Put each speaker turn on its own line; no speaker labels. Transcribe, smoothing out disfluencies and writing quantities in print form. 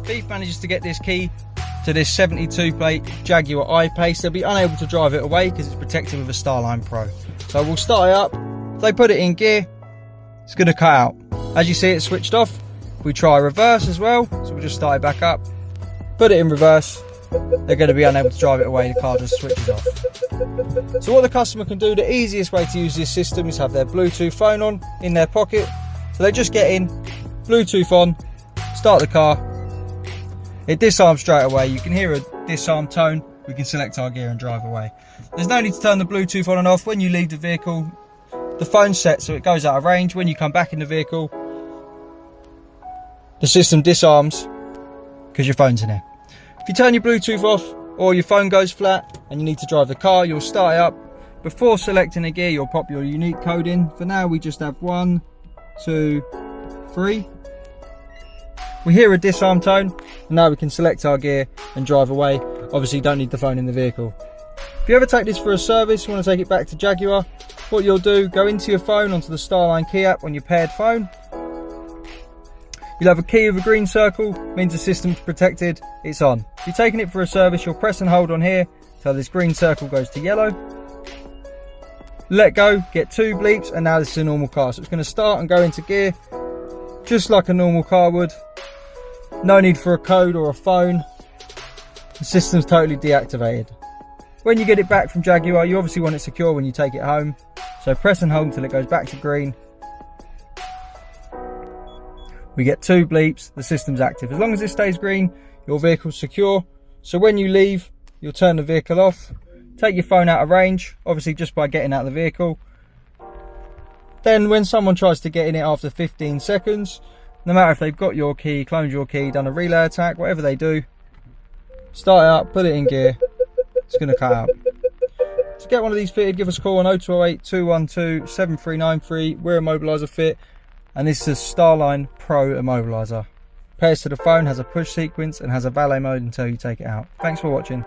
thief manages to get this key to this 72 plate Jaguar I-Pace, they'll be unable to drive it away because it's protected with a Starline Pro. So we'll start it up. If they put it in gear, it's going to cut out. As you see, it's switched off. If we try reverse as well, so we'll just start it back up, put it in reverse, they're going to be unable to drive it away, the car just switches off. So what the customer can do, the easiest way to use this system is have their Bluetooth phone on in their pocket. So they just get in, Bluetooth on, start the car, it disarms straight away. You can hear a disarm tone, we can select our gear and drive away. There's no need to turn the Bluetooth on and off. When you leave the vehicle, the phone's set so it goes out of range. When you come back in the vehicle, the system disarms because your phone's in there. If you turn your Bluetooth off or your phone goes flat and you need to drive the car, you'll start it up. Before selecting a gear, you'll pop your unique code in. For now, we just have 1, 2, 3. We hear a disarm tone, and now we can select our gear and drive away. Obviously, you don't need the phone in the vehicle. If you ever take this for a service, you want to take it back to Jaguar, what you'll do, go into your phone, onto the Starline key app on your paired phone. You'll have a key with a green circle, means the system's protected, it's on. If you're taking it for a service, you'll press and hold on here till this green circle goes to yellow. Let go, get 2 bleeps, and now this is a normal car. So it's going to start and go into gear, just like a normal car would. No need for a code or a phone. The system's totally deactivated. When you get it back from Jaguar, you obviously want it secure when you take it home. So press and hold until it goes back to green. We get 2 bleeps, the system's active. As long as it stays green, your vehicle's secure. So when you leave, you'll turn the vehicle off. Take your phone out of range, obviously just by getting out of the vehicle. Then when someone tries to get in it after 15 seconds, no matter if they've got your key, cloned your key, done a relay attack, whatever they do, start it up, put it in gear, it's going to cut out. To get one of these fitted, give us a call on 0208 212 7393. We're Immobiliser Fit, and this is a Starline Pro Immobiliser. Pairs to the phone, has a push sequence and has a valet mode until you take it out. Thanks for watching.